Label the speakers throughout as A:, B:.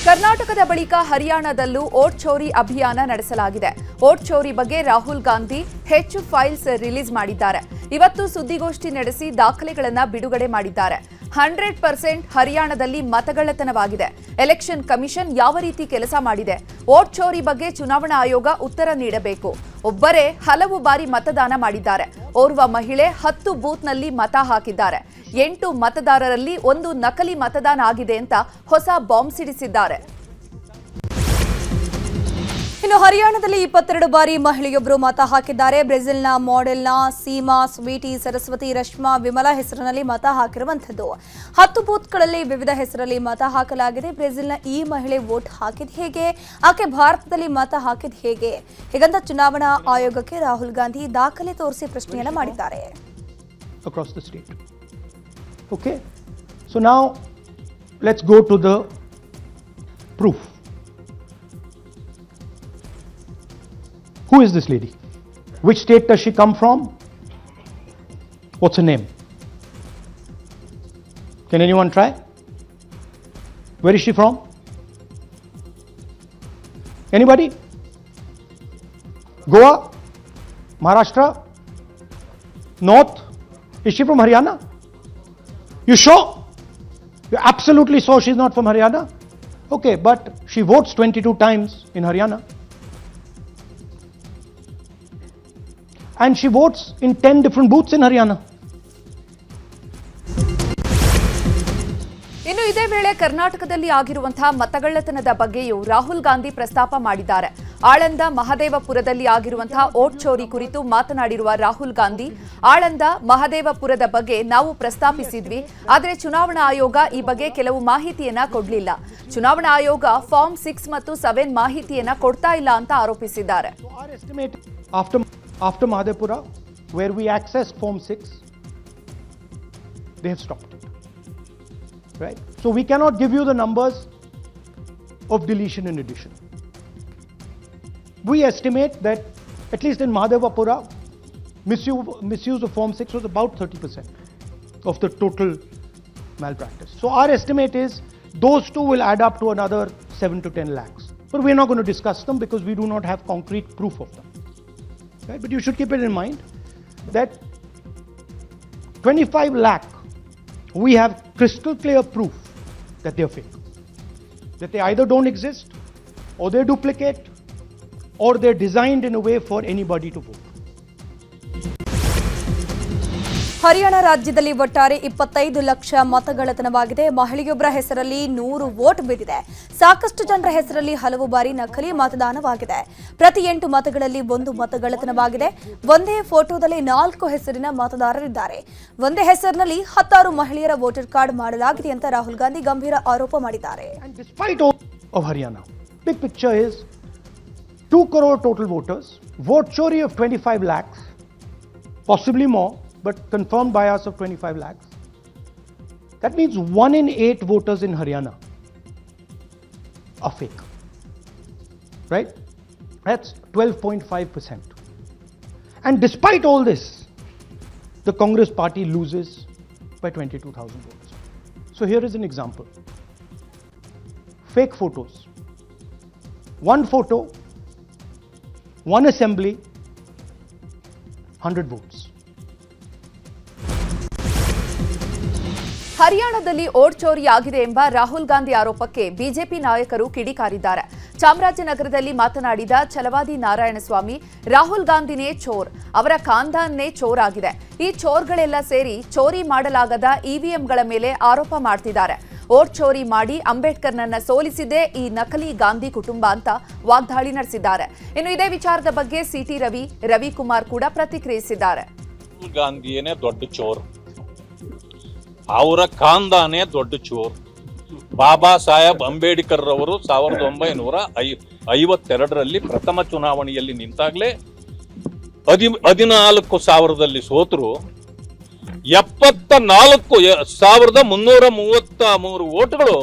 A: ಕರ್ನಾಟಕದ ಬಳಿಕ ಹರಿಯಾಣದಲ್ಲೂ ಓಟ್ ಚೋರಿ ಅಭಿಯಾನ ನಡೆಸಲಾಗಿದೆ. ಓಟ್ ಚೋರಿ ಬಗ್ಗೆ ರಾಹುಲ್ ಗಾಂಧಿ ಹೆಚ್ಚು ಫೈಲ್ಸ್ ರಿಲೀಸ್ ಮಾಡಿದ್ದಾರೆ. ಇವತ್ತು ಸುದ್ದಿಗೋಷ್ಠಿ ನಡೆಸಿ ದಾಖಲೆಗಳನ್ನು ಬಿಡುಗಡೆ ಮಾಡಿದ್ದಾರೆ. 100% ಹರಿಯಾಣದಲ್ಲಿ ಮತಗಳ್ಳತನವಾಗಿದೆ. ಎಲೆಕ್ಷನ್ ಕಮಿಷನ್ ಯಾವ ರೀತಿ ಕೆಲಸ ಮಾಡಿದೆ? ಓಟ್ ಚೋರಿ ಬಗ್ಗೆ ಚುನಾವಣಾ ಆಯೋಗ ಉತ್ತರ ನೀಡಬೇಕು. ಒಬ್ಬರೇ ಹಲವು ಬಾರಿ ಮತದಾನ ಮಾಡಿದ್ದಾರೆ. ಓರ್ವ ಮಹಿಳೆ 10 ಬೂತ್ನಲ್ಲಿ ಮತ ಹಾಕಿದ್ದಾರೆ. 8 ಮತದಾರರಲ್ಲಿ ಒಂದು ನಕಲಿ ಮತದಾನ ಆಗಿದೆ ಅಂತ ಹೊಸ ಬಾಂಬ್ ಸಿಡಿಸಿದ್ದಾರೆ.
B: ಇನ್ನು ಹರಿಯಾಣದಲ್ಲಿ 22 ಬಾರಿ ಮಹಿಳೆಯೊಬ್ಬರು ಮತ ಹಾಕಿದ್ದಾರೆ. ಬ್ರೆಜಿಲ್ನ ಮಾಡೆಲ್ನ ಸೀಮಾ ಸ್ವೀಟಿ ಸರಸ್ವತಿ ರಶ್ಮಾ ವಿಮಲಾ ಹೆಸರಿನಲ್ಲಿ ಮತ ಹಾಕಿರುವಂಥದ್ದು. 10 ಬೂತ್ಗಳಲ್ಲಿ ವಿವಿಧ ಹೆಸರಲ್ಲಿ ಮತ ಹಾಕಲಾಗಿದೆ. ಬ್ರೆಜಿಲ್ನ ಈ ಮಹಿಳೆ ವೋಟ್ ಹಾಕಿದ್ ಹೇಗೆ? ಆಕೆ ಭಾರತದಲ್ಲಿ ಮತ ಹಾಕಿದ್ ಹೇಗೆ? ಹೀಗಂತ ಚುನಾವಣಾ ಆಯೋಗಕ್ಕೆ ರಾಹುಲ್ ಗಾಂಧಿ ದಾಖಲೆ ತೋರಿಸಿ ಪ್ರಶ್ನೆಯನ್ನ ಮಾಡಿದ್ದಾರೆ.
C: Across the state. Okay, so now let's go to the proof. Who is this lady? Which state does she come from? What's her name? Can anyone try? Where is she from? Anybody? Goa? Maharashtra? North? Is she from Haryana? You sure? You're absolutely sure she's not from Haryana? Okay, but she votes 22 times in Haryana. And she votes in 10 different booths in Haryana.
A: ಇನ್ನು ಇದೇ ವೇಳೆ ಕರ್ನಾಟಕದಲ್ಲಿ ಆಗಿರುವಂತಹ ಮತಗಳ್ಳತನದ ಬಗ್ಗೆಯೂ ರಾಹುಲ್ ಗಾಂಧಿ ಪ್ರಸ್ತಾಪ ಮಾಡಿದ್ದಾರೆ. ಆಳಂದ ಮಹದೇವಪುರದಲ್ಲಿ ಆಗಿರುವಂತಹ vote ಚೋರಿ ಕುರಿತು ಮಾತನಾಡಿರುವ ರಾಹುಲ್ ಗಾಂಧಿ, ಆಳಂದ ಮಹದೇವಪುರದ ಬಗ್ಗೆ ನಾವು ಪ್ರಸ್ತಾಪಿಸಿದ್ವಿ, ಆದರೆ ಚುನಾವಣಾ ಆಯೋಗ ಈ ಬಗ್ಗೆ ಕೆಲವು ಮಾಹಿತಿಯನ್ನ ಕೊಡಲಿಲ್ಲ. ಚುನಾವಣಾ ಆಯೋಗ ಫಾರ್ಮ್ 6 ಮತ್ತು 7 ಮಾಹಿತಿಯನ್ನ ಕೊಡ್ತಾ ಇಲ್ಲ ಅಂತ ಆರೋಪಿಸಿದ್ದಾರೆ.
C: After Mahadevapura, where we accessed Form 6, they have stopped it. Right? So we cannot give you the numbers of deletion and addition. We estimate that at least in Mahadevapura, misuse of Form 6 was about 30% of the total malpractice. So our estimate is those two will add up to another 7 to 10 lakhs. But we're not going to discuss them because we do not have concrete proof of them. Right? But you should keep it in mind that 25 lakh, we have crystal clear proof that they are fake. That they either don't exist, or they're duplicate, or they're designed in a way for anybody to vote.
B: Haryana ರಾಜ್ಯದಲ್ಲಿ ಒಟ್ಟಾರೆ 25 ಲಕ್ಷ ಮತಗಳ್ಳತನವಾಗಿದೆ. ಮಹಿಳೆಯೊಬ್ಬರ ಹೆಸರಲ್ಲಿ 100 vote ಬಿದ್ದಿದೆ. ಸಾಕಷ್ಟು ಜನರ ಹೆಸರಲ್ಲಿ ಹಲವು ಬಾರಿ ನಕಲಿ ಮತದಾನವಾಗಿದೆ. ಪ್ರತಿ 8 ಮತಗಳಲ್ಲಿ 1 ಮತಗಳ್ಳತನವಾಗಿದೆ. ಒಂದೇ ಫೋಟೋದಲ್ಲಿ 4 ಹೆಸರಿನ ಮತದಾರರಿದ್ದಾರೆ. ಒಂದೇ ಹೆಸರಿನಲ್ಲಿ 16 ಮಹಿಳೆಯರ ವೋಟರ್ ಕಾರ್ಡ್ ಮಾಡಲಾಗಿದೆ ಅಂತ ರಾಹುಲ್ ಗಾಂಧಿ ಗಂಭೀರ ಆರೋಪ ಮಾಡಿದ್ದಾರೆ.
C: And despite all of Haryana, big picture is 2 crore total voters, vote chori of 25 lakhs, possibly more, but confirmed by us of 25 lakhs. That means 1 in 8 voters in Haryana are fake. Right? That's 12.5%. And despite all this, the Congress party loses by 22,000 votes. So here is an example. Fake photos. 1 photo, 1 assembly, 100 votes.
A: ಹರಿಯಾಣದಲ್ಲಿ vote ಚೋರಿ ಆಗಿದೆ ಎಂಬ ರಾಹುಲ್ ಗಾಂಧಿ ಆರೋಪಕ್ಕೆ BJP ನಾಯಕರು ಕಿಡಿಕಾರಿದ್ದಾರೆ. ಚಾಮರಾಜನಗರದಲ್ಲಿ ಮಾತನಾಡಿದ ಛಲವಾದಿ ನಾರಾಯಣಸ್ವಾಮಿ, ರಾಹುಲ್ ಗಾಂಧಿನೇ ಚೋರ್, ಅವರ ಖಾನ್ದಾನ್ನೇ ಚೋರ್ ಆಗಿದೆ. ಈ ಚೋರ್ಗಳೆಲ್ಲ ಸೇರಿ ಚೋರಿ ಮಾಡಲಾಗದ ಇವಿಎಂಗಳ ಮೇಲೆ ಆರೋಪ ಮಾಡ್ತಿದ್ದಾರೆ. ಓಟ್ ಚೋರಿ ಮಾಡಿ ಅಂಬೇಡ್ಕರ್ನನ್ನ ಸೋಲಿಸಿದೆ ಈ ನಕಲಿ ಗಾಂಧಿ ಕುಟುಂಬ ಅಂತ ವಾಗ್ದಾಳಿ ನಡೆಸಿದ್ದಾರೆ. ಇನ್ನು ಇದೇ ವಿಚಾರದ ಬಗ್ಗೆ ಸಿಟಿ ರವಿಕುಮಾರ್ ಕೂಡ ಪ್ರತಿಕ್ರಿಯಿಸಿದ್ದಾರೆ.
D: ಗಾಂಧಿಯೇ ದೊಡ್ಡ ಚೋರ್, ಅವರ ಖಾನ್ದಾನೇ ದೊಡ್ಡ ಚೋರ್. ಬಾಬಾ ಸಾಹೇಬ್ ಅಂಬೇಡ್ಕರ್ ರವರು 1952ರಲ್ಲಿ ಪ್ರಥಮ ಚುನಾವಣೆಯಲ್ಲಿ ನಿಂತಾಗಲೇ 14,000 ಸೋತರು. 74,333 ವೋಟ್ಗಳು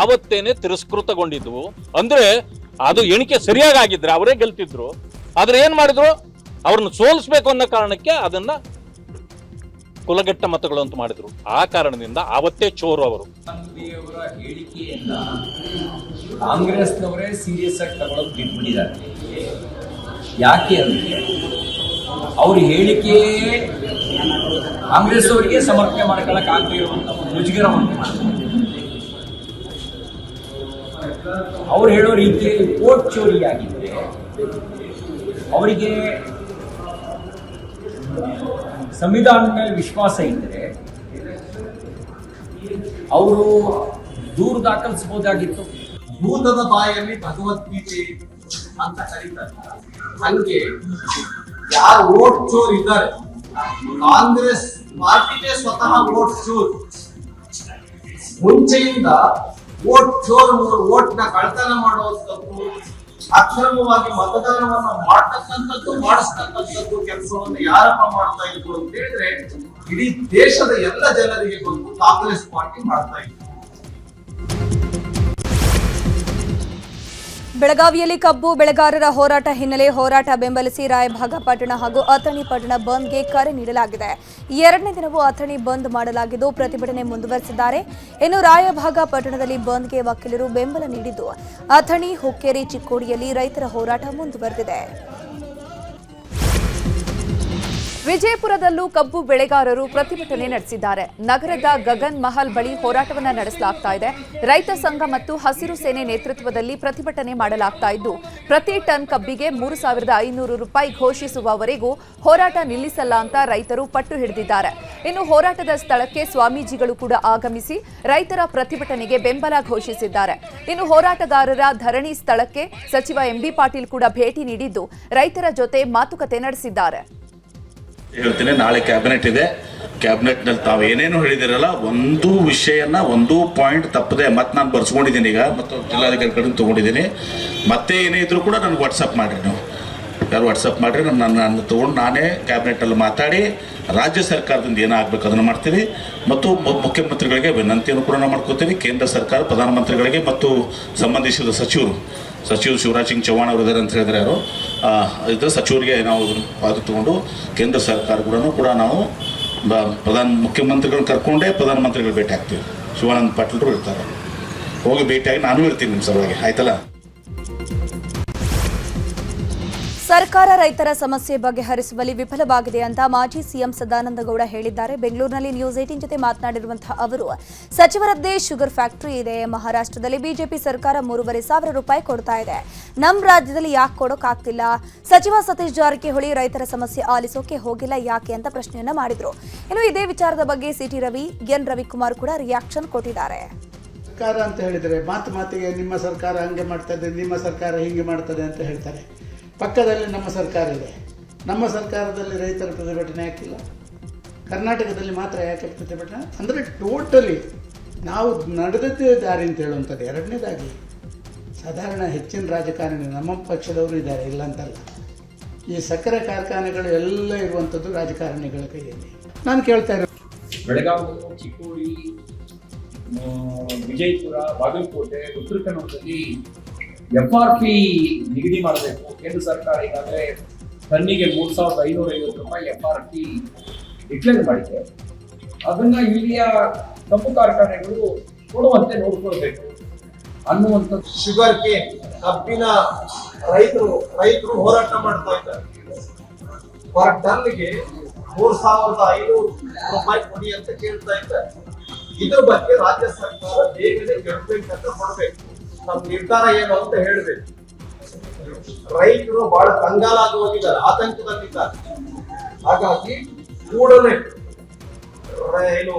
D: ಆವತ್ತೇನೆ ತಿರಸ್ಕೃತಗೊಂಡಿದ್ವು. ಅಂದ್ರೆ ಅದು ಎಣಿಕೆ ಸರಿಯಾಗಿ ಆಗಿದ್ರೆ ಅವರೇ ಗೆಲ್ತಿದ್ರು. ಆದ್ರೆ ಏನ್ ಮಾಡಿದ್ರು, ಅವ್ರನ್ನ ಸೋಲಿಸ್ಬೇಕು ಅನ್ನೋ ಕಾರಣಕ್ಕೆ ಅದನ್ನ ಕುಲಗೆಟ್ಟ ಮತಗಳು ಅಂತ ಮಾಡಿದ್ರು. ಆ ಕಾರಣದಿಂದ ಆವತ್ತೇ ಚೋರು ಅವರು.
E: ಗಾಂಧಿಯವರ ಹೇಳಿಕೆಯನ್ನ ಕಾಂಗ್ರೆಸ್ನವರೇ ಸೀರಿಯಸ್ ಆಗಿ ತಗೊಳ್ಳೋದು ಬಿಟ್ಬಿಟ್ಟಿದ್ದಾರೆ. ಯಾಕೆ ಅಂದ್ರೆ ಅವ್ರ ಹೇಳಿಕೆ ಕಾಂಗ್ರೆಸ್ ಅವರಿಗೆ ಸಮರ್ಥನೆ ಮಾಡ್ಕೊಳ್ಳಕ್ ಆಗ್ತಿರುವಂತ ಮುಜುಗರವನ್ನು ಅವ್ರು ಹೇಳೋ ರೀತಿಯಲ್ಲಿ ವೋಟ್ ಚೋರಿಯಾಗಿದ್ರೆ ಅವರಿಗೆ ಸಂವಿಧಾನದ ಮೇಲೆ ವಿಶ್ವಾಸ ಇದ್ದರೆ ಅವರು ದೂರು ದಾಖಲಿಸಬಹುದಾಗಿತ್ತು.
F: ಭೂತದ ಬಾಯಲ್ಲಿ ಭಗವದ್ಗೀತೆ ಅಂತ ಕರೀತಾರೆ. ಹಂಗೆ ಯಾರು ವೋಟ್ ಚೋರ್ ಇದ್ದಾರೆ, ಕಾಂಗ್ರೆಸ್ ಪಾರ್ಟಿಗೆ ಸ್ವತಃ ವೋಟ್ ಚೋರ್. ಮುಂಚೆಯಿಂದ ವೋಟ್ ಚೋರ್ ವೋಟ್ ನ ಕಳ್ತನ ಮಾಡುವಂಥದ್ದು, ಅಕ್ರಮವಾಗಿ ಮತದಾನವನ್ನು ಮಾಡತಕ್ಕಂಥದ್ದು ಮಾಡಿಸ್ತಕ್ಕಂಥದ್ದು ಕೆಲಸವನ್ನು ಯಾರಪ್ಪ ಮಾಡ್ತಾ ಇದ್ರು ಅಂತ ಹೇಳಿದ್ರೆ ಇಡೀ ದೇಶದ ಎಲ್ಲ ಜನರಿಗೆ ಗೊತ್ತು, ಕಾಂಗ್ರೆಸ್ ಪಾರ್ಟಿ ಮಾಡ್ತಾ ಇತ್ತು.
B: ಬೆಳಗಾವಿಯಲ್ಲಿ ಕಬ್ಬು ಬೆಳೆಗಾರರ ಹೋರಾಟ ಹಿನ್ನೆಲೆ ಹೋರಾಟ ಬೆಂಬಲಿಸಿ ರಾಯಭಾಗ ಪಟ್ಟಣ ಹಾಗೂ ಅಥಣಿ ಪಟ್ಟಣ ಬಂದ್ಗೆ ಕರೆ ನೀಡಲಾಗಿದೆ. ಎರಡನೇ ದಿನವೂ ಅಥಣಿ ಬಂದ್ ಮಾಡಲಾಗಿದ್ದು ಪ್ರತಿಭಟನೆ ಮುಂದುವರೆಸಿದ್ದಾರೆ. ಇನ್ನು ರಾಯಭಾಗ ಪಟ್ಟಣದಲ್ಲಿ ಬಂದ್ಗೆ ವಕೀಲರು ಬೆಂಬಲ ನೀಡಿದ್ದು ಅಥಣಿ, ಹುಕ್ಕೇರಿ, ಚಿಕ್ಕೋಡಿಯಲ್ಲಿ ರೈತರ ಹೋರಾಟ ಮುಂದುವರೆದಿದೆ.
A: ವಿಜಯಪುರದಲ್ಲೂ ಕಬ್ಬು ಬೆಳೆಗಾರರು ಪ್ರತಿಭಟನೆ ನಡೆಸಿದ್ದಾರೆ. ನಗರದ ಗಗನ್ ಮಹಲ್ ಬಳಿ ಹೋರಾಟವನ್ನು ನಡೆಸಲಾಗ್ತಾ ಇದೆ. ರೈತ ಸಂಘ ಮತ್ತು ಹಸಿರು ಸೇನೆ ನೇತೃತ್ವದಲ್ಲಿ ಪ್ರತಿಭಟನೆ ಮಾಡಲಾಗ್ತಾ ಇದ್ದು ಪ್ರತಿ ಟನ್ ಕಬ್ಬಿಗೆ 3,500 ರೂಪಾಯಿ ಘೋಷಿಸುವವರೆಗೂ ಹೋರಾಟ ನಿಲ್ಲಿಸಲ್ಲ ಅಂತ ರೈತರು ಪಟ್ಟು ಹಿಡಿದಿದ್ದಾರೆ. ಇನ್ನು ಹೋರಾಟದ ಸ್ಥಳಕ್ಕೆ ಸ್ವಾಮೀಜಿಗಳು ಕೂಡ ಆಗಮಿಸಿ ರೈತರ ಪ್ರತಿಭಟನೆಗೆ ಬೆಂಬಲ ಘೋಷಿಸಿದ್ದಾರೆ. ಇನ್ನು ಹೋರಾಟಗಾರರ ಧರಣಿ ಸ್ಥಳಕ್ಕೆ ಸಚಿವ ಎಂಬಿ ಪಾಟೀಲ್ ಕೂಡ ಭೇಟಿ ನೀಡಿದ್ದು ರೈತರ ಜೊತೆ ಮಾತುಕತೆ ನಡೆಸಿದ್ದಾರೆ.
G: ಹೇಳ್ತೀನಿ, ನಾಳೆ ಕ್ಯಾಬಿನೆಟ್ ಇದೆ. ಕ್ಯಾಬಿನೆಟ್ನಲ್ಲಿ ತಾವು ಏನೇನು ಹೇಳಿದಿರಲ್ಲ, ಒಂದು ವಿಷಯನ ಒಂದು ಪಾಯಿಂಟ್ ತಪ್ಪದೆ ಮತ್ತೆ ನಾನು ಬರ್ಸ್ಕೊಂಡಿದ್ದೀನಿ. ಈಗ ಮತ್ತು ಜಿಲ್ಲಾಧಿಕಾರಿ ಕಡೆ ತೊಗೊಂಡಿದ್ದೀನಿ. ಮತ್ತೆ ಏನೇ ಇದ್ರೂ ಕೂಡ ನನಗೆ ವಾಟ್ಸಪ್ ಮಾಡಿರಿ. ನೀವು ಯಾರು ವಾಟ್ಸಪ್ ಮಾಡಿರಿ, ನಾನು ತೊಗೊಂಡು ನಾನೇ ಕ್ಯಾಬಿನೆಟಲ್ಲಿ ಮಾತಾಡಿ ರಾಜ್ಯ ಸರ್ಕಾರದಿಂದ ಏನಾಗಬೇಕು ಅದನ್ನು ಮಾಡ್ತೀವಿ. ಮತ್ತು ಮುಖ್ಯಮಂತ್ರಿಗಳಿಗೆ ವಿನಂತಿಯನ್ನು ಕೂಡ ನಾವು ಮಾಡ್ಕೋತೀವಿ. ಕೇಂದ್ರ ಸರ್ಕಾರ, ಪ್ರಧಾನಮಂತ್ರಿಗಳಿಗೆ ಮತ್ತು ಸಂಬಂಧಿಸಿದ ಸಚಿವರು ಶಿವರಾಜ್ ಸಿಂಗ್ ಚೌಹಾಣ್ ಅವರು ಇದ್ದಾರೆ ಅಂತ ಹೇಳಿದ್ರೆ ಯಾರು ಇದ್ರ ಸಚಿವರಿಗೆ ನಾವು ಅದು ತಗೊಂಡು ಕೇಂದ್ರ ಸರ್ಕಾರ ಕೂಡ ನಾವು ಮುಖ್ಯಮಂತ್ರಿಗಳನ್ನ ಕರ್ಕೊಂಡೇ ಪ್ರಧಾನಮಂತ್ರಿಗಳು ಭೇಟಿ ಆಗ್ತೀವಿ. ಶಿವಾನಂದ ಪಾಟೀಲ್ರು ಇರ್ತಾರೆ, ಹೋಗಿ ಭೇಟಿಯಾಗಿ ನಾನು ಇರ್ತೀನಿ ನಿಮ್ಮ ಸಲುವಾಗಿ, ಆಯ್ತಲ್ಲ.
B: ಸರ್ಕಾರ ರೈತರ ಸಮಸ್ಯೆ ಬಗೆಹರಿಸುವಲ್ಲಿ ವಿಫಲವಾಗಿದೆ ಅಂತ ಮಾಜಿ ಸಿಎಂ ಸದಾನಂದಗೌಡ ಹೇಳಿದ್ದಾರೆ. ಬೆಂಗಳೂರಿನಲ್ಲಿ ನ್ಯೂಸ್ 18 ಜೊತೆ ಮಾತನಾಡಿರುವಂತಹ ಅವರು, ಸಚಿವರದ್ದೇ ಶುಗರ್ ಫ್ಯಾಕ್ಟರಿ ಇದೆ. ಮಹಾರಾಷ್ಟ್ರದಲ್ಲಿ ಬಿಜೆಪಿ ಸರ್ಕಾರ 3,500 ರೂಪಾಯಿ ಕೊಡ್ತಾ ಇದೆ. ನಮ್ಮ ರಾಜ್ಯದಲ್ಲಿ ಯಾಕೆ ಕೊಡೋಕ್ಕಾಗ್ತಿಲ್ಲ? ಸಚಿವ ಸತೀಶ್ ಜಾರಕಿಹೊಳಿ ರೈತರ ಸಮಸ್ಯೆ ಆಲಿಸೋಕೆ ಹೋಗಿಲ್ಲ ಯಾಕೆ ಅಂತ ಪ್ರಶ್ನೆಯನ್ನ ಮಾಡಿದ್ರು. ಇನ್ನು ಇದೇ ವಿಚಾರದ ಬಗ್ಗೆ ಸಿಟಿ ರವಿ, ಎನ್ ರವಿಕುಮಾರ್ ಕೂಡ ರಿಯಾಕ್ಷನ್ ಕೊಟ್ಟಿದ್ದಾರೆ.
H: ಸರ್ಕಾರ ಅಂತ ಹೇಳಿದರೆ ಮಾತಿಗೆ ನಿಮ್ಮ ಸರ್ಕಾರ ಹಂಗೆ ಮಾಡ್ತದೆ, ನಿಮ್ಮ ಸರ್ಕಾರ ಹೀಗೆ ಮಾಡ್ತದೆ ಅಂತ ಹೇಳ್ತಾರೆ. ಪಕ್ಕದಲ್ಲಿ ನಮ್ಮ ಸರ್ಕಾರ ಇದೆ. ನಮ್ಮ ಸರ್ಕಾರದಲ್ಲಿ ರೈತರ ಪ್ರತಿಭಟನೆ ಹಾಕಿಲ್ಲ. ಕರ್ನಾಟಕದಲ್ಲಿ ಮಾತ್ರ ಯಾಕೆ ಪ್ರತಿಭಟನೆ ಅಂದರೆ ಟೋಟಲಿ ನಾವು ನಡೆದದ್ದೇ ದಾರಿ ಅಂತ ಹೇಳುವಂಥದ್ದು. ಎರಡನೇದಾಗಿ ಸಾಧಾರಣ ಹೆಚ್ಚಿನ ರಾಜಕಾರಣಿ ನಮ್ಮ ಪಕ್ಷದವರು ಇದ್ದಾರೆ, ಇಲ್ಲ ಅಂತಲ್ಲ. ಈ ಸಕ್ಕರೆ ಕಾರ್ಖಾನೆಗಳು ಎಲ್ಲ ಇರುವಂಥದ್ದು ರಾಜಕಾರಣಿಗಳ ಕೈಯಲ್ಲಿ. ನಾನು ಕೇಳ್ತಾ ಇರೋದು,
E: ಬೆಳಗಾವಿ, ಚಿಕ್ಕೋಡಿ, ವಿಜಯಪುರ, ಬಾಗಲಕೋಟೆ, ಉತ್ತರ ಕನ್ನಡದಲ್ಲಿ FRP ನಿಗದಿ ಮಾಡಬೇಕು. ಕೇಂದ್ರ ಸರ್ಕಾರ ಈಗಾಗಲೇ ಟನ್ನಿಗೆ 3,550 ರೂಪಾಯಿ FRP ಡಿಕ್ಲೇರ್ ಮಾಡಿದೆ. ಅದನ್ನ ಇಲ್ಲಿಯ ಕಬ್ಬು ಕಾರ್ಖಾನೆಗಳು ಕೊಡುವಂತೆ ನೋಡ್ಕೊಳ್ಬೇಕು ಅನ್ನುವಂಥದ್ದು.
F: ಶುಗರ್ ಕೇನ್ ಕಬ್ಬಿನ ರೈತರು ಹೋರಾಟ ಮಾಡ್ತಾ ಇದ್ದಾರೆ. ಪರ್ ಟನ್ಗೆ 3,500 ರೂಪಾಯಿ ಕೊಡಿ ಅಂತ ಕೇಳ್ತಾ ಇದ್ದಾರೆ. ಇದ್ರ ಬಗ್ಗೆ ರಾಜ್ಯ ಸರ್ಕಾರ ಬೇಗನೆ ಗಡ್ಬೇಕಂತ ಮಾಡಬೇಕು. ನಮ್ಮ ನಿರ್ಧಾರ ಏನು ಅಂತ ಹೇಳ್ಬೇಕು. ರೈತರು ಬಹಳ ಕಂಗಾಲಾಗಿ ಹೋಗಿದ್ದಾರೆ, ಆತಂಕದಲ್ಲಿದ್ದಾರೆ. ಹಾಗಾಗಿ ಕೂಡಲೇ ಏನು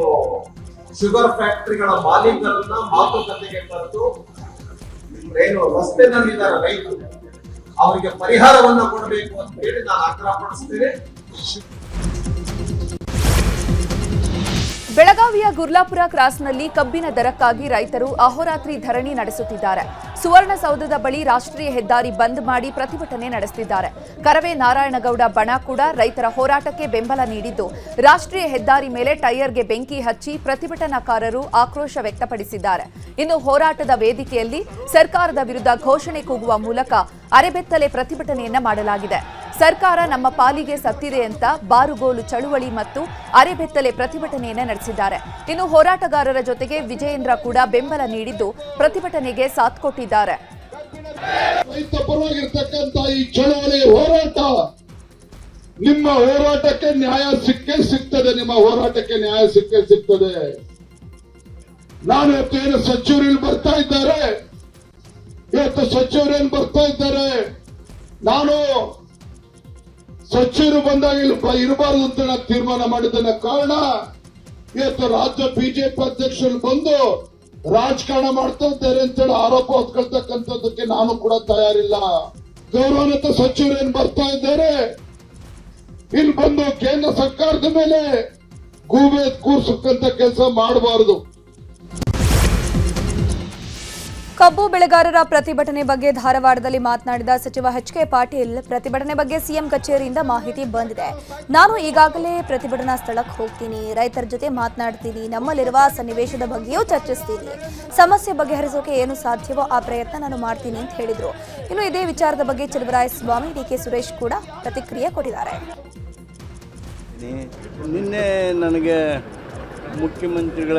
F: ಶುಗರ್ ಫ್ಯಾಕ್ಟರಿಗಳ ಮಾಲೀಕರನ್ನ ಮಾತುಕತೆಗೆ ಕರೆದು ಏನು ರಸ್ತೆನಲ್ಲಿದ್ದಾರೆ ರೈತರು, ಅವರಿಗೆ ಪರಿಹಾರವನ್ನ ಕೊಡಬೇಕು ಅಂತ ಹೇಳಿ ನಾನು ಆಗ್ರಹ ಪಡಿಸ್ತೇನೆ.
A: ಬೆಳಗಾವಿಯ ಗುರ್ಲಾಪುರ ಕ್ರಾಸ್ನಲ್ಲಿ ಕಬ್ಬಿನ ದರಕ್ಕಾಗಿ ರೈತರು ಅಹೋರಾತ್ರಿ ಧರಣಿ ನಡೆಸುತ್ತಿದ್ದಾರೆ. ಸುವರ್ಣಸೌಧದ ಬಳಿ ರಾಷ್ಟ್ರೀಯ ಹೆದ್ದಾರಿ ಬಂದ್ ಮಾಡಿ ಪ್ರತಿಭಟನೆ ನಡೆಸುತ್ತಿದ್ದಾರೆ. ಕರವೇ ನಾರಾಯಣಗೌಡ ಬಣ ಕೂಡ ರೈತರ ಹೋರಾಟಕ್ಕೆ ಬೆಂಬಲ ನೀಡಿದ್ದು ರಾಷ್ಟ್ರೀಯ ಹೆದ್ದಾರಿ ಮೇಲೆ ಟೈರ್ಗೆ ಬೆಂಕಿ ಹಚ್ಚಿ ಪ್ರತಿಭಟನಾಕಾರರು ಆಕ್ರೋಶ ವ್ಯಕ್ತಪಡಿಸಿದ್ದಾರೆ. ಇನ್ನು ಹೋರಾಟದ ವೇದಿಕೆಯಲ್ಲಿ ಸರ್ಕಾರದ ವಿರುದ್ಧ ಘೋಷಣೆ ಕೂಗುವ ಮೂಲಕ ಅರೆಬೆತ್ತಲೆ ಪ್ರತಿಭಟನೆಯನ್ನ ಮಾಡಲಾಗಿದೆ. ಸರ್ಕಾರ ನಮ್ಮ ಪಾಲಿಗೆ ಸತ್ತಿದೆ ಅಂತ ಬಾರುಗೋಲು ಚಳುವಳಿ ಮತ್ತು ಅರೆಬೆತ್ತಲೆ ಪ್ರತಿಭಟನೆಯನ್ನ ನಡೆಸಿದ್ದಾರೆ. ಇನ್ನು ಹೋರಾಟಗಾರರ ಜೊತೆಗೆ ವಿಜಯೇಂದ್ರ ಕೂಡ ಬೆಂಬಲ ನೀಡಿದ್ದು ಪ್ರತಿಭಟನೆಗೆ ಸಾಥ್ ಕೊಟ್ಟಿದ್ದಾರೆ.
I: ರೈತ ಪರವಾಗಿರ್ತಕ್ಕಂಥ ಈ ಚಳವಳಿ ಹೋರಾಟ, ನಿಮ್ಮ ಹೋರಾಟಕ್ಕೆ ನ್ಯಾಯ ಸಿಕ್ಕೇ ಸಿಗ್ತದೆ. ನಿಮ್ಮ ಹೋರಾಟಕ್ಕೆ ನ್ಯಾಯ ಸಿಕ್ಕೇ ಸಿಗ್ತದೆ. ನಾನು ಇವತ್ತೇನು ಸಚಿವರು ಬರ್ತಾ ಇದ್ದಾರೆ, ನಾನು ಸಚಿವರು ಬಂದಾಗ ಇರಬಾರದು ಅಂತ ನಾನು ತೀರ್ಮಾನ ಮಾಡಿದ್ದನ್ನ ಕಾರಣ ಇವತ್ತು ರಾಜ್ಯ ಬಿಜೆಪಿ ಅಧ್ಯಕ್ಷರು ಬಂದು ರಾಜಕಾರಣ ಮಾಡ್ತಾ ಇದ್ದಾರೆ ಅಂತೇಳಿ ಆರೋಪ ಹೊತ್ಕೊಳ್ತಕ್ಕಂಥದ್ದಕ್ಕೆ ನಾನು ಕೂಡ ತಯಾರಿಲ್ಲ. ಗೌರವಾನ್ವಿತ ಸಚಿವರು ಏನ್ ಬರ್ತಾ ಇದ್ದಾರೆ, ಇಲ್ಲಿ ಬಂದು ಕೇಂದ್ರ ಸರ್ಕಾರದ ಮೇಲೆ ಗೂಬೆ ಕೂರ್ಸಕ್ಕಂತ ಕೆಲಸ ಮಾಡಬಾರದು.
B: ಕಬ್ಬು ಬೆಳೆಗಾರರ ಪ್ರತಿಭಟನೆ ಬಗ್ಗೆ ಧಾರವಾಡದಲ್ಲಿ ಮಾತನಾಡಿದ ಸಚಿವ ಎಚ್.ಕೆ. ಪಾಟೀಲ್, ಪ್ರತಿಭಟನೆ ಬಗ್ಗೆ ಸಿಎಂ ಕಚೇರಿಯಿಂದ ಮಾಹಿತಿ ಬಂದಿದೆ. ನಾನು ಈಗಾಗಲೇ ಪ್ರತಿಭಟನಾ ಸ್ಥಳಕ್ಕೆ ಹೋಗ್ತೀನಿ, ರೈತರ ಜೊತೆ ಮಾತನಾಡ್ತೀನಿ, ನಮ್ಮಲ್ಲಿರುವ ಸನ್ನಿವೇಶದ ಬಗ್ಗೆಯೂ ಚರ್ಚಿಸ್ತೀನಿ, ಸಮಸ್ಯೆ ಬಗೆಹರಿಸೋಕೆ ಏನು ಸಾಧ್ಯವೋ ಆ ಪ್ರಯತ್ನ ನಾನು ಮಾಡ್ತೀನಿ ಅಂತ ಹೇಳಿದ್ರು. ಇನ್ನು ಇದೇ ವಿಚಾರದ ಬಗ್ಗೆ ಚಲುವರಾಯಸ್ವಾಮಿ, ಡಿ.ಕೆ. ಸುರೇಶ್ ಕೂಡ ಪ್ರತಿಕ್ರಿಯೆ ಕೊಟ್ಟಿದ್ದಾರೆ.
J: ನಿನ್ನೆ ನನಗೆ ಮುಖ್ಯಮಂತ್ರಿಗಳ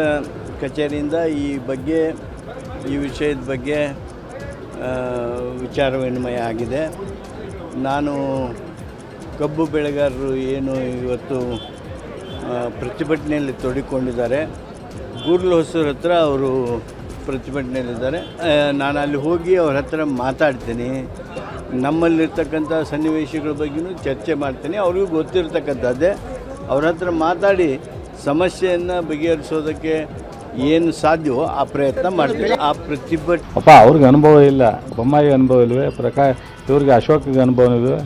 J: ಕಚೇರಿಯಿಂದ ಈ ವಿಷಯದ ಬಗ್ಗೆ ವಿಚಾರ ವಿನಿಮಯ ಆಗಿದೆ. ನಾನು ಕಬ್ಬು ಬೆಳೆಗಾರರು ಏನು ಇವತ್ತು ಪ್ರತಿಭಟನೆಯಲ್ಲಿ ತೊಡಗಿಕೊಂಡಿದ್ದಾರೆ, ಗೂರ್ಲು ಹೊಸೂರು ಹತ್ರ ಅವರು ಪ್ರತಿಭಟನೆಯಲ್ಲಿದ್ದಾರೆ. ನಾನು ಅಲ್ಲಿ ಹೋಗಿ ಅವ್ರ ಹತ್ರ ಮಾತಾಡ್ತೀನಿ, ನಮ್ಮಲ್ಲಿರ್ತಕ್ಕಂಥ ಸನ್ನಿವೇಶಗಳ ಬಗ್ಗೆಯೂ ಚರ್ಚೆ ಮಾಡ್ತೀನಿ. ಅವ್ರಿಗೂ ಗೊತ್ತಿರ್ತಕ್ಕಂಥದ್ದೇ. ಅವ್ರ ಹತ್ರ ಮಾತಾಡಿ ಸಮಸ್ಯೆಯನ್ನು ಬಗೆಹರಿಸೋದಕ್ಕೆ ಏನು ಸಾಧ್ಯವೋ ಆ ಪ್ರಯತ್ನ ಮಾಡ್ತೀನಿ. ಆ ಪ್ರತಿಭಟನೆ
K: ಅವ್ರಿಗೆ ಅನುಭವ ಇಲ್ಲ, ಬೊಮ್ಮಾಯಿ ಅನುಭವ ಇಲ್ವೇ, ಇವ್ರಿಗೆ ಅಶೋಕ್ಗೆ ಅನುಭವ ಇಲ್ವೇ.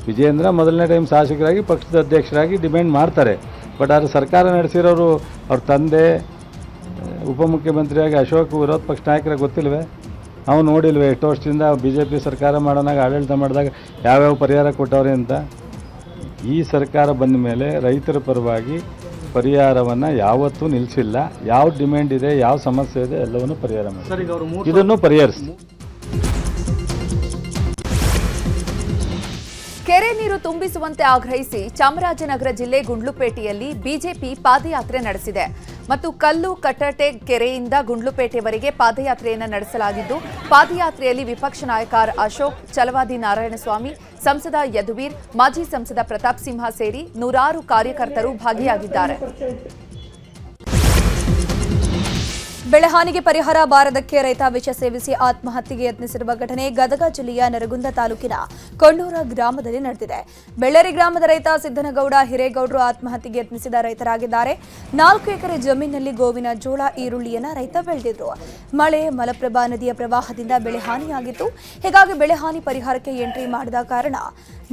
K: ವಿಜಯೇಂದ್ರ ಮೊದಲನೇ ಟೈಮ್ ಶಾಸಕರಾಗಿ ಪಕ್ಷದ ಅಧ್ಯಕ್ಷರಾಗಿ ಡಿಮ್ಯಾಂಡ್ ಮಾಡ್ತಾರೆ. ಬಟ್ ಆದರೆ ಸರ್ಕಾರ ನಡೆಸಿರೋರು ಅವ್ರ ತಂದೆ ಉಪಮುಖ್ಯಮಂತ್ರಿಯಾಗಿ ಅಶೋಕ್ ವಿರೋಧ ಪಕ್ಷ ನಾಯಕರಾಗಿ ಗೊತ್ತಿಲ್ವೇ? ನಾವು ನೋಡಿಲ್ವೇ ಎಷ್ಟು ವರ್ಷದಿಂದ BJP ಸರ್ಕಾರ ಮಾಡೋನಾಗ ಆಡಳಿತ ಮಾಡಿದಾಗ ಯಾವ್ಯಾವ ಪರಿಹಾರ ಕೊಟ್ಟವ್ರೆ ಅಂತ. ಈ ಸರ್ಕಾರ ಬಂದ ಮೇಲೆ ರೈತರ ಪರವಾಗಿ ಪರಿಹಾರವನ್ನು ಯಾವತ್ತೂ ನಿಲ್ಲಿಸಿಲ್ಲ. ಯಾವ ಡಿಮ್ಯಾಂಡ್ ಇದೆ, ಯಾವ ಸಮಸ್ಯೆ ಇದೆ ಎಲ್ಲವನ್ನೂ ಪರಿಹಾರ ಮಾಡಿ ಇದನ್ನು ಪರಿಹರಿಸಿ.
A: ಕೆರೆ ನೀರು ತುಂಬಿಸುವಂತೆ ಆಗ್ರಹಿಸಿ ಚಾಮರಾಜನಗರ ಜಿಲ್ಲೆ ಗುಂಡ್ಲುಪೇಟೆಯಲ್ಲಿ ಬಿಜೆಪಿ ಪಾದಯಾತ್ರೆ ನಡೆಸಿದೆ ಮತ್ತು ಕಲ್ಲು ಕಟ್ಟಟೆ ಕೆರೆಯಿಂದ ಗುಂಡ್ಲುಪೇಟೆವರೆಗೆ ಪಾದಯಾತ್ರೆಯನ್ನು ನಡೆಸಲಾಗಿದ್ದು, ಪಾದಯಾತ್ರೆಯಲ್ಲಿ ವಿಪಕ್ಷ ನಾಯಕ ಅಶೋಕ್, ಛಲವಾದಿ ನಾರಾಯಣಸ್ವಾಮಿ, ಸಂಸದ ಯದುವೀರ್, ಮಾಜಿ ಸಂಸದ ಪ್ರತಾಪ್ ಸಿಂಹ ಸೇರಿ ನೂರಾರು ಕಾರ್ಯಕರ್ತರು ಭಾಗಿಯಾಗಿದ್ದಾರೆ.
B: ಬೆಳೆಹಾನಿಗೆ ಪರಿಹಾರ ಬಾರದಕ್ಕೆ ರೈತ ವಿಷ ಸೇವಿಸಿ ಆತ್ಮಹತ್ಯೆಗೆ ಯತ್ನಿಸಿರುವ ಘಟನೆ ಗದಗ ಜಿಲ್ಲೆಯ ನರಗುಂದ ತಾಲೂಕಿನ ಕೊಂಡೂರ ಗ್ರಾಮದಲ್ಲಿ ನಡೆದಿದೆ. ಬೆಳ್ಳೇರಿ ಗ್ರಾಮದ ರೈತ ಸಿದ್ದನಗೌಡ ಹಿರೇಗೌಡರು ಆತ್ಮಹತ್ಯೆಗೆ ಯತ್ನಿಸಿದ ರೈತರಾಗಿದ್ದಾರೆ. 4 ಎಕರೆ ಜಮೀನಿನಲ್ಲಿ ಗೋವಿನ ಜೋಳ, ಈರುಳ್ಳಿಯನ್ನ ರೈತ ಬೆಳೆದಿದ್ರು. ಮಳೆ, ಮಲಪ್ರಭಾ ನದಿಯ ಪ್ರವಾಹದಿಂದ ಬೆಳೆ ಹಾನಿಯಾಗಿತ್ತು. ಹೀಗಾಗಿ ಬೆಳೆ ಹಾನಿ ಪರಿಹಾರಕ್ಕೆ ಎಂಟ್ರಿ ಮಾಡದ ಕಾರಣ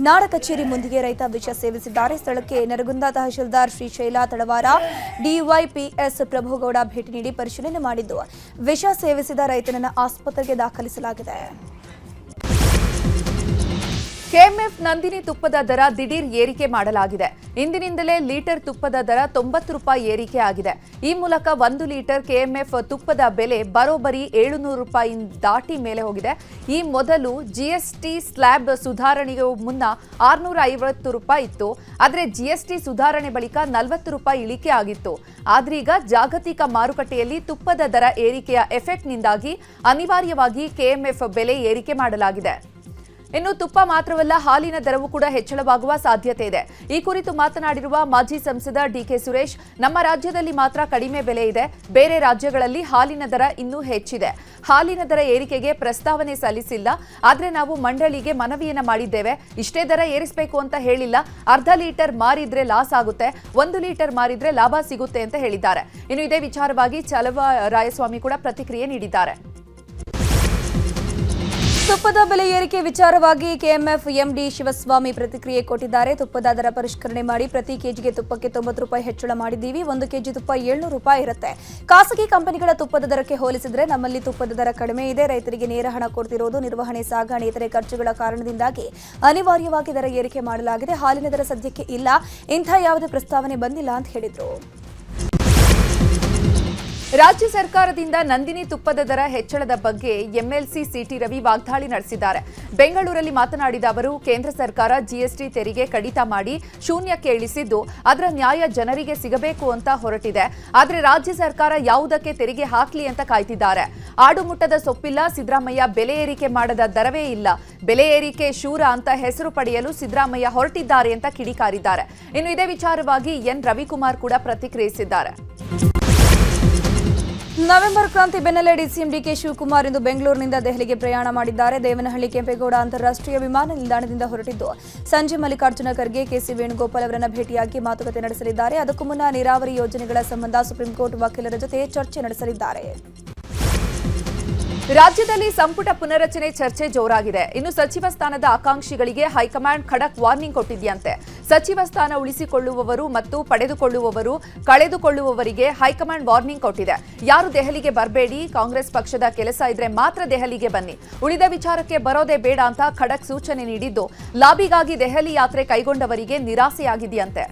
B: ನಾಡ ಕಚೇರಿ ಮುಂದಿಗೆ ರೈತ ವಿಷ ಸೇವಿಸಿದ್ದಾರೆ. ಸ್ಥಳಕ್ಕೆ ನರಗುಂದ ತಹಶೀಲ್ದಾರ್ ಶ್ರೀಶೈಲ ತಳವಾರ, ಡಿವೈಪಿಎಸ್ ಪ್ರಭುಗೌಡ ಭೇಟಿ ನೀಡಿ ಪರಿಶೀಲನೆ ಮಾಡಿದ್ದು, ವಿಷ ಸೇವಿಸಿದ ರೈತನನ್ನು ಆಸ್ಪತ್ರೆಗೆ ದಾಖಲಿಸಲಾಗಿದೆ.
A: ಕೆಎಂಎಫ್ ನಂದಿನಿ ತುಪ್ಪದ ದರ ದಿಢೀರ್ ಏರಿಕೆ ಮಾಡಲಾಗಿದೆ. ಇಂದಿನಿಂದಲೇ ಲೀಟರ್ ತುಪ್ಪದ ದರ 90 ರೂಪಾಯಿ ಏರಿಕೆ ಆಗಿದೆ. ಈ ಮೂಲಕ 1 ಲೀಟರ್ ಕೆಎಂಎಫ್ ತುಪ್ಪದ ಬೆಲೆ ಬರೋಬ್ಬರಿ 700 ರೂಪಾಯಿ ದಾಟಿ ಮೇಲೆ ಹೋಗಿದೆ. ಈ ಮೊದಲು ಜಿಎಸ್ಟಿ ಸ್ಲ್ಯಾಬ್ ಸುಧಾರಣೆಗೂ ಮುನ್ನ 650 ರೂಪಾಯಿ ಇತ್ತು. ಆದರೆ ಜಿಎಸ್ಟಿ ಸುಧಾರಣೆ ಬಳಿಕ 40 ರೂಪಾಯಿ ಇಳಿಕೆ ಆಗಿತ್ತು. ಆದ್ರೀಗ ಜಾಗತಿಕ ಮಾರುಕಟ್ಟೆಯಲ್ಲಿ ತುಪ್ಪದ ದರ ಏರಿಕೆಯ ಎಫೆಕ್ಟ್ನಿಂದಾಗಿ ಅನಿವಾರ್ಯವಾಗಿ ಕೆಎಂಎಫ್ ಬೆಲೆ ಏರಿಕೆ ಮಾಡಲಾಗಿದೆ. ಇನ್ನು ತುಪ್ಪ ಮಾತ್ರವಲ್ಲ, ಹಾಲಿನ ದರವೂ ಕೂಡ ಹೆಚ್ಚಳವಾಗುವ ಸಾಧ್ಯತೆ ಇದೆ. ಈ ಕುರಿತು ಮಾತನಾಡಿರುವ ಮಾಜಿ ಸಂಸದ ಡಿ.ಕೆ. ಸುರೇಶ್, ನಮ್ಮ ರಾಜ್ಯದಲ್ಲಿ ಮಾತ್ರ ಕಡಿಮೆ ಬೆಲೆ ಇದೆ, ಬೇರೆ ರಾಜ್ಯಗಳಲ್ಲಿ ಹಾಲಿನ ದರ ಇನ್ನೂ ಹೆಚ್ಚಿದೆ. ಹಾಲಿನ ದರ ಏರಿಕೆಗೆ ಪ್ರಸ್ತಾವನೆ ಸಲ್ಲಿಸಿಲ್ಲ, ಆದರೆ ನಾವು ಮಂಡಳಿಗೆ ಮನವಿಯನ್ನ ಮಾಡಿದ್ದೇವೆ. ಇಷ್ಟೇ ದರ ಏರಿಸಬೇಕು ಅಂತ ಹೇಳಿಲ್ಲ. ಅರ್ಧ ಲೀಟರ್ ಮಾರಿದ್ರೆ ಲಾಸ್ ಆಗುತ್ತೆ, 1 ಲೀಟರ್ ಮಾರಿದ್ರೆ ಲಾಭ ಸಿಗುತ್ತೆ ಅಂತ ಹೇಳಿದ್ದಾರೆ. ಇನ್ನು ಇದೇ ವಿಚಾರವಾಗಿ ಚಲುವರಾಯಸ್ವಾಮಿ ಕೂಡ ಪ್ರತಿಕ್ರಿಯೆ ನೀಡಿದ್ದಾರೆ.
B: ತುಪ್ಪದ ಬೆಲೆ ಏರಿಕೆ ವಿಚಾರವಾಗಿ ಕೆಎಂಎಫ್ ಎಂಡಿ ಶಿವಸ್ವಾಮಿ ಪ್ರತಿಕ್ರಿಯೆ ಕೊಟ್ಟಿದ್ದಾರೆ. ತುಪ್ಪದ ದರ ಪರಿಷ್ಕರಣೆ ಮಾಡಿ ಪ್ರತಿ ಕೆಜಿಗೆ ತುಪ್ಪಕ್ಕೆ 90 ರೂಪಾಯಿ ಹೆಚ್ಚಳ ಮಾಡಿದ್ದೀವಿ. 1 ಕೆಜಿ ತುಪ್ಪ 700 ರೂಪಾಯಿ ಇರುತ್ತೆ. ಖಾಸಗಿ ಕಂಪನಿಗಳ ತುಪ್ಪದ ದರಕ್ಕೆ ಹೋಲಿಸಿದ್ರೆ ನಮ್ಮಲ್ಲಿ ತುಪ್ಪದ ದರ ಕಡಿಮೆ ಇದೆ. ರೈತರಿಗೆ ನೇರ ಹಣ ಕೊಡ್ತಿರೋದು ನಿರ್ವಹಣೆ, ಸಾಗಣೆ, ಇತರೆ ಖರ್ಚುಗಳ ಕಾರಣದಿಂದಾಗಿ ಅನಿವಾರ್ಯವಾಗಿ ದರ ಏರಿಕೆ ಮಾಡಲಾಗಿದೆ. ಹಾಲಿನ ದರ ಸದ್ಯಕ್ಕೆ ಇಲ್ಲ, ಇಂಥ ಯಾವುದೇ ಪ್ರಸ್ತಾವನೆ ಬಂದಿಲ್ಲ ಅಂತ ಹೇಳಿದ್ರು.
A: ರಾಜ್ಯ ಸರ್ಕಾರದಿಂದ ನಂದಿನಿ ತುಪ್ಪದ ದರ ಹೆಚ್ಚಳದ ಬಗ್ಗೆ ಎಂಎಲ್ಸಿ ಸಿಟಿ ರವಿ ವಾಗ್ದಾಳಿ ನಡೆಸಿದ್ದಾರೆ. ಬೆಂಗಳೂರಲ್ಲಿ ಮಾತನಾಡಿದ ಅವರು, ಕೇಂದ್ರ ಸರ್ಕಾರ ಜಿಎಸ್ಟಿ ತೆರಿಗೆ ಕಡಿತ ಮಾಡಿ ಶೂನ್ಯಕ್ಕೆ ಇಳಿಸಿದ್ದು ಅದರ ನ್ಯಾಯ ಜನರಿಗೆ ಸಿಗಬೇಕು ಅಂತ ಹೊರಟಿದೆ. ಆದರೆ ರಾಜ್ಯ ಸರ್ಕಾರ ಯಾವುದಕ್ಕೆ ತೆರಿಗೆ ಹಾಕಲಿ ಅಂತ ಕಾಯ್ತಿದ್ದಾರೆ. ಆಡುಮುಟ್ಟದ ಸೊಪ್ಪಿಲ್ಲ, ಸಿದ್ದರಾಮಯ್ಯ ಬೆಲೆ ಏರಿಕೆ ಮಾಡದ ದರವೇ ಇಲ್ಲ, ಬೆಲೆ ಏರಿಕೆ ಶೂರ ಅಂತ ಹೆಸರು ಪಡೆಯಲು ಸಿದ್ದರಾಮಯ್ಯ ಹೊರಟಿದ್ದಾರೆ ಅಂತ ಕಿಡಿಕಾರಿದ್ದಾರೆ. ಇನ್ನು ಇದೇ ವಿಚಾರವಾಗಿ ಎನ್ ರವಿಕುಮಾರ್ ಕೂಡ ಪ್ರತಿಕ್ರಿಯಿಸಿದ್ದಾರೆ.
B: ನವೆಂಬರ್ ಕ್ರಾಂತಿ ಬೆನ್ನಲ್ಲೇ ಡಿಸಿಎಂ ಡಿಕೆ ಶಿವಕುಮಾರ್ ಇಂದು ಬೆಂಗಳೂರಿನಿಂದ ದೆಹಲಿಗೆ ಪ್ರಯಾಣ ಮಾಡಿದ್ದಾರೆ. ದೇವನಹಳ್ಳಿ ಕೆಂಪೇಗೌಡ ಅಂತಾರಾಷ್ಟ್ರೀಯ ವಿಮಾನ ನಿಲ್ದಾಣದಿಂದ ಹೊರಟಿದ್ದು ಸಂಜೆ ಮಲ್ಲಿಕಾರ್ಜುನ ಖರ್ಗೆ, ಕೆಸಿ ವೇಣುಗೋಪಾಲ್ ಅವರನ್ನ ಭೇಟಿಯಾಗಿ ಮಾತುಕತೆ ನಡೆಸಲಿದ್ದಾರೆ. ಅದಕ್ಕೂ ಮುನ್ನ ನೀರಾವರಿ ಯೋಜನೆಗಳ ಸಂಬಂಧ ಸುಪ್ರೀಂಕೋರ್ಟ್ ವಕೀಲರ ಜೊತೆ ಚರ್ಚೆ ನಡೆಸಲಿದ್ದಾರೆ.
A: ರಾಜ್ಯದಲ್ಲಿ ಸಂಪುಟ ಪುನರಚನೆ ಚರ್ಚೆ ಜೋರಾಗಿದೆ. ಇನ್ನು ಸಚಿವ ಸ್ಥಾನದ ಆಕಾಂಕ್ಷಿಗಳಿಗೆ ಹೈಕಮಾಂಡ್ ಖಡಕ್ ವಾರ್ನಿಂಗ್ ಕೊಟ್ಟಿದೆಯಂತೆ. ಸಚಿವ ಸ್ಥಾನ ಉಳಿಸಿಕೊಳ್ಳುವವರು ಮತ್ತು ಪಡೆದುಕೊಳ್ಳುವವರು ಕಳೆದುಕೊಳ್ಳುವವರಿಗೆ ಹೈಕಮಾಂಡ್ ವಾರ್ನಿಂಗ್ ಕೊಟ್ಟಿದೆ. ಯಾರು ದೆಹಲಿಗೆ ಬರಬೇಡಿ, ಕಾಂಗ್ರೆಸ್ ಪಕ್ಷದ ಕೆಲಸ ಇದ್ರೆ ಮಾತ್ರ ದೆಹಲಿಗೆ ಬನ್ನಿ, ಉಳಿದ ವಿಚಾರಕ್ಕೆ ಬರೋದೇ ಬೇಡ ಅಂತ ಖಡಕ್ ಸೂಚನೆ ನೀಡಿದ್ದು, ಲಾಬಿಗಾಗಿ ದೆಹಲಿ ಯಾತ್ರೆ ಕೈಗೊಂಡವರಿಗೆ ನಿರಾಸೆಯಾಗಿದೆಯಂತೆ.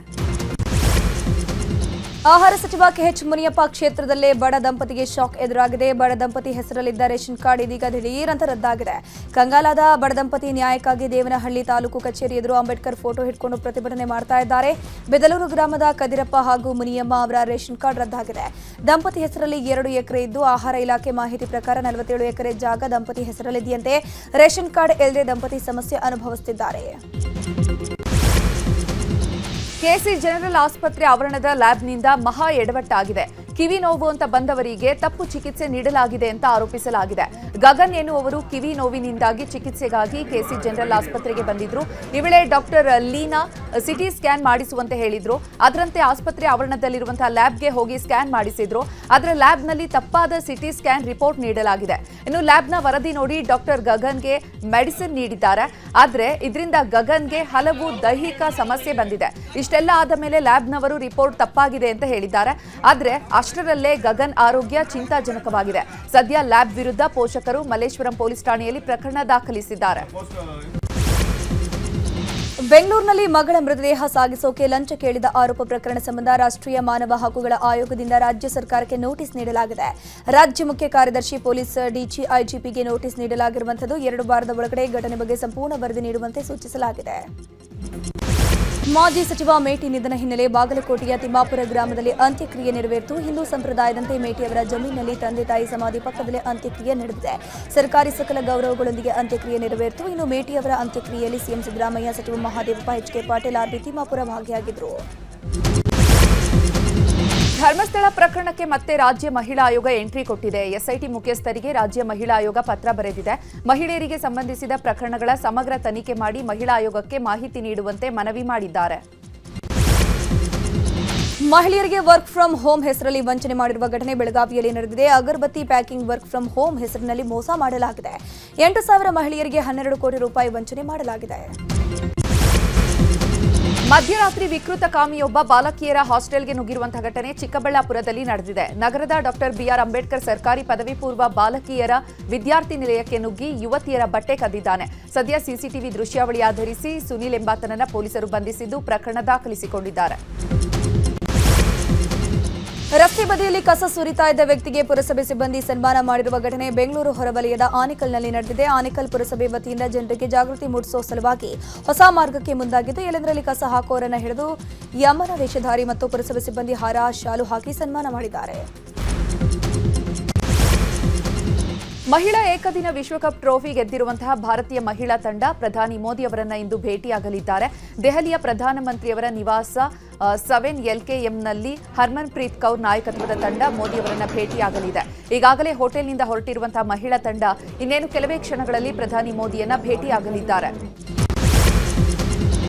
B: ಆಹಾರ ಸಚಿವ ಕೆಎಚ್ ಮುನಿಯಪ್ಪ ಕ್ಷೇತ್ರದಲ್ಲೇ ಬಡ ದಂಪತಿಗೆ ಶಾಕ್ ಎದುರಾಗಿದೆ. ಬಡ ದಂಪತಿ ಹೆಸರಲ್ಲಿದ್ದ ರೇಷನ್ ಕಾರ್ಡ್ ಇದೀಗ ದಿಢೀರಂತ ರದ್ದಾಗಿದೆ. ಕಂಗಾಲಾದ ಬಡ ದಂಪತಿ ನ್ಯಾಯಕ್ಕಾಗಿ ದೇವನಹಳ್ಳಿ ತಾಲೂಕು ಕಚೇರಿ ಎದುರು ಅಂಬೇಡ್ಕರ್ ಫೋಟೋ ಹಿಡ್ಕೊಂಡು ಪ್ರತಿಭಟನೆ ಮಾಡ್ತಾ ಇದ್ದಾರೆ. ಬೆದಲೂರು ಗ್ರಾಮದ ಕದಿರಪ್ಪ ಹಾಗೂ ಮುನಿಯಮ್ಮ ಅವರ ರೇಷನ್ ಕಾರ್ಡ್ ರದ್ದಾಗಿದೆ. ದಂಪತಿ ಹೆಸರಲ್ಲಿ 2 ಎಕರೆ ಇದ್ದು ಆಹಾರ ಇಲಾಖೆ ಮಾಹಿತಿ ಪ್ರಕಾರ 47 ಎಕರೆ ಜಾಗ ದಂಪತಿ ಹೆಸರಲ್ಲಿದೆಯಂತೆ. ರೇಷನ್ ಕಾರ್ಡ್ ಇಲ್ಲದೆ ದಂಪತಿ ಸಮಸ್ಯೆ ಅನುಭವಿಸುತ್ತಿದ್ದಾರೆ.
A: ಕೆಸಿ ಜನರಲ್ ಆಸ್ಪತ್ರೆ ಆವರಣದ ಲ್ಯಾಬ್ನಿಂದ ಮಹಾ ಎಡವಟ್ಟಾಗಿದೆ. ಕಿವಿ ನೋವು ಅಂತ ಬಂದವರಿಗೆ ತಪ್ಪು ಚಿಕಿತ್ಸೆ ನೀಡಲಾಗಿದೆ ಅಂತ ಆರೋಪಿಸಲಾಗಿದೆ. ಗಗನ್ ಎನ್ನುವವರು ಕಿವಿ ನೋವಿನಿಂದಾಗಿ ಚಿಕಿತ್ಸೆಗಾಗಿ ಕೆಸಿ ಜನರಲ್ ಆಸ್ಪತ್ರೆಗೆ ಬಂದಿದ್ರು. ಈ ವೇಳೆ ಡಾಕ್ಟರ್ ಲೀನಾ ಸಿಟಿ ಸ್ಕ್ಯಾನ್ ಮಾಡಿಸುವಂತೆ ಹೇಳಿದ್ರು. ಅದರಂತೆ ಆಸ್ಪತ್ರೆ ಆವರಣದಲ್ಲಿರುವಂತಹ ಲ್ಯಾಬ್ಗೆ ಹೋಗಿ ಸ್ಕ್ಯಾನ್ ಮಾಡಿಸಿದ್ರು. ಆದರೆ ಲ್ಯಾಬ್ನಲ್ಲಿ ತಪ್ಪಾದ ಸಿಟಿ ಸ್ಕ್ಯಾನ್ ರಿಪೋರ್ಟ್ ನೀಡಲಾಗಿದೆ. ಇನ್ನು ಲ್ಯಾಬ್ನ ವರದಿ ನೋಡಿ ಡಾಕ್ಟರ್ ಗಗನ್ಗೆ ಮೆಡಿಸಿನ್ ನೀಡಿದ್ದಾರೆ. ಆದರೆ ಇದರಿಂದ ಗಗನ್ಗೆ ಹಲವು ದೈಹಿಕ ಸಮಸ್ಯೆ ಬಂದಿದೆ. ಇಷ್ಟೆಲ್ಲ ಆದ ಮೇಲೆ ಲ್ಯಾಬ್ನವರು ರಿಪೋರ್ಟ್ ತಪ್ಪಾಗಿದೆ ಅಂತ ಹೇಳಿದ್ದಾರೆ. ಆದರೆ ಅಷ್ಟರಲ್ಲೇ ಗಗನ್ ಆರೋಗ್ಯ ಚಿಂತಾಜನಕವಾಗಿದೆ. ಸದ್ಯ ಲ್ಯಾಬ್ ವಿರುದ್ಧ ಪೋಷಕರು ಮಲ್ಲೇಶ್ವರಂ ಪೊಲೀಸ್ ಠಾಣೆಯಲ್ಲಿ ಪ್ರಕರಣ ದಾಖಲಿಸಿದ್ದಾರೆ.
B: ಬೆಂಗಳೂರಿನಲ್ಲಿ ಮಗಳ ಮೃತದೇಹ ಸಾಗಿಸೋಕೆ ಲಂಚ ಕೇಳಿದ ಆರೋಪ ಪ್ರಕರಣ ಸಂಬಂಧ ರಾಷ್ಟ್ರೀಯ ಮಾನವ ಹಕ್ಕುಗಳ ಆಯೋಗದಿಂದ ರಾಜ್ಯ ಸರ್ಕಾರಕ್ಕೆ ನೋಟಿಸ್ ನೀಡಲಾಗಿದೆ. ರಾಜ್ಯ ಮುಖ್ಯ ಕಾರ್ಯದರ್ಶಿ ಪೊಲೀಸ್ ಡಿಜಿ ಐಜಿಪಿಗೆ ನೋಟಿಸ್ ನೀಡಲಾಗಿರುವಂಥದ್ದು. 2 ವಾರದ ಒಳಗಡೆ ಘಟನೆ ಬಗ್ಗೆ ಸಂಪೂರ್ಣ ವರದಿ ನೀಡುವಂತೆ ಸೂಚಿಸಲಾಗಿದೆ. ಮಾಜಿ ಸಚಿವ ಮೇಟಿ ನಿಧನ ಹಿನ್ನೆಲೆ ಬಾಗಲಕೋಟೆಯ ತಿಮ್ಮಾಪುರ ಗ್ರಾಮದಲ್ಲಿ ಅಂತ್ಯಕ್ರಿಯೆ ನೆರವೇರಿತು. ಹಿಂದೂ ಸಂಪ್ರದಾಯದಂತೆ ಮೇಟಿ ಅವರ ಜಮೀನಿನಲ್ಲಿ ತಂದೆ ತಾಯಿ ಸಮಾಧಿ ಪಕ್ಕದಲ್ಲೇ ಅಂತ್ಯಕ್ರಿಯೆ ನಡೆದಿದೆ. ಸರ್ಕಾರಿ ಸಕಲ ಗೌರವಗಳೊಂದಿಗೆ ಅಂತ್ಯಕ್ರಿಯೆ ನೆರವೇರಿತು. ಇನ್ನು ಮೇಟಿ ಅವರ ಅಂತ್ಯಕ್ರಿಯೆಯಲ್ಲಿ ಸಿಎಂ ಸಿದ್ದರಾಮಯ್ಯ, ಸಚಿವ ಮಹಾದೇವಪ್ಪ, ಎಚ್ಕೆ ಪಾಟೀಲ್, ಆರ್ಬಿ ತಿಮ್ಮಾಪುರ ಭಾಗಿಯಾಗಿದ್ದರು.
A: ಧರ್ಮಸ್ಥಳ ಪ್ರಕರಣಕ್ಕೆ ಮತ್ತೆ ರಾಜ್ಯ ಮಹಿಳಾ ಆಯೋಗ ಎಂಟ್ರಿ ಕೊಟ್ಟಿದೆ. ಎಸ್ಐಟಿ ಮುಖ್ಯಸ್ಥರಿಗೆ ರಾಜ್ಯ ಮಹಿಳಾ ಆಯೋಗ ಪತ್ರ ಬರೆದಿದೆ. ಮಹಿಳೆಯರಿಗೆ ಸಂಬಂಧಿಸಿದ ಪ್ರಕರಣಗಳ ಸಮಗ್ರ ತನಿಖೆ ಮಾಡಿ ಮಹಿಳಾ ಆಯೋಗಕ್ಕೆ ಮಾಹಿತಿ ನೀಡುವಂತೆ ಮನವಿ ಮಾಡಿದ್ದಾರೆ.
B: ಮಹಿಳೆಯರಿಗೆ ವರ್ಕ್ ಫ್ರಮ್ ಹೋಮ್ ಹೆಸರಲ್ಲಿ ವಂಚನೆ ಮಾಡಿರುವ ಘಟನೆ ಬೆಳಗಾವಿಯಲ್ಲಿ ನಡೆದಿದೆ. ಅಗರಬತ್ತಿ ಪ್ಯಾಕಿಂಗ್ ವರ್ಕ್ ಫ್ರಮ್ ಹೋಮ್ ಹೆಸರಿನಲ್ಲಿ ಮೋಸ ಮಾಡಲಾಗಿದೆ. 8,000 ಮಹಿಳೆಯರಿಗೆ 12 ಕೋಟಿ ರೂಪಾಯಿ ವಂಚನೆ ಮಾಡಲಾಗಿದೆ.
A: ಮಧ್ಯರಾತ್ರಿ ವಿಕೃತ ಕಾಮಿಯೊಬ್ಬ ಬಾಲಕಿಯರ ಹಾಸ್ಟೆಲ್ಗೆ ನುಗ್ಗಿರುವಂತಹ ಘಟನೆ ಚಿಕ್ಕಬಳ್ಳಾಪುರದಲ್ಲಿ ನಡೆದಿದೆ. ನಗರದ ಡಾಕ್ಟರ್ ಬಿಆರ್ ಅಂಬೇಡ್ಕರ್ ಸರ್ಕಾರಿ ಪದವಿ ಪೂರ್ವ ಬಾಲಕಿಯರ ವಿದ್ಯಾರ್ಥಿ ನಿಲಯಕ್ಕೆ ನುಗ್ಗಿ ಯುವತಿಯರ ಬಟ್ಟೆ ಕದ್ದಿದ್ದಾನೆ. ಸದ್ಯ ಸಿಸಿಟಿವಿ ದೃಶ್ಯಾವಳಿ ಆಧರಿಸಿ ಸುನಿಲ್ ಎಂಬಾತನನ್ನ ಪೊಲೀಸರು ಬಂಧಿಸಿದ್ದು ಪ್ರಕರಣ ದಾಖಲಿಸಿಕೊಂಡಿದ್ದಾರೆ.
B: ರಸ್ತೆ ಬದಿಯಲ್ಲಿ ಕಸ ಸುರಿತಾ ಇದ್ದ ವ್ಯಕ್ತಿಗೆ ಪುರಸಭೆ ಸಿಬ್ಬಂದಿ ಸನ್ಮಾನ ಮಾಡಿರುವ ಘಟನೆ ಬೆಂಗಳೂರು ಹೊರವಲಯದ ಆನೇಕಲ್ನಲ್ಲಿ ನಡೆದಿದೆ. ಆನೇಕಲ್ ಪುರಸಭೆ ವತಿಯಿಂದ ಜನರಿಗೆ ಜಾಗೃತಿ ಮೂಡಿಸುವ ಸಲುವಾಗಿ ಹೊಸ ಮಾರ್ಗಕ್ಕೆ ಮುಂದಾಗಿದ್ದು ಎಲ್ಲೆಂದರಲ್ಲಿ ಕಸ ಹಾಕುವವರನ್ನು ಹಿಡಿದು ಯಮನ ವೇಷಧಾರಿ ಮತ್ತು ಪುರಸಭೆ ಸಿಬ್ಬಂದಿ ಹಾರ, ಶಾಲು ಹಾಕಿ ಸನ್ಮಾನ ಮಾಡಿದ್ದಾರೆ.
A: ಮಹಿಳಾ ಏಕದಿನ ವಿಶ್ವಕಪ್ ಟ್ರೋಫಿ ಗೆದ್ದಿರುವಂತಹ ಭಾರತೀಯ ಮಹಿಳಾ ತಂಡ ಪ್ರಧಾನಿ ಮೋದಿ ಅವರನ್ನ ಇಂದು ಭೇಟಿಯಾಗಲಿದ್ದಾರೆ. ದೆಹಲಿಯ ಪ್ರಧಾನಮಂತ್ರಿಯವರ ನಿವಾಸ 7LKMನಲ್ಲಿ ಹರ್ಮನ್ ಪ್ರೀತ್ ಕೌರ್ ನಾಯಕತ್ವದ ತಂಡ ಮೋದಿ ಅವರನ್ನ ಭೇಟಿಯಾಗಲಿದೆ. ಈಗಾಗಲೇ ಹೋಟೆಲ್ನಿಂದ ಹೊರಟಿರುವಂತಹ ಮಹಿಳಾ ತಂಡ ಇನ್ನೇನು ಕೆಲವೇ ಕ್ಷಣಗಳಲ್ಲಿ ಪ್ರಧಾನಿ ಮೋದಿಯನ್ನ ಭೇಟಿಯಾಗಲಿದ್ದಾರೆ.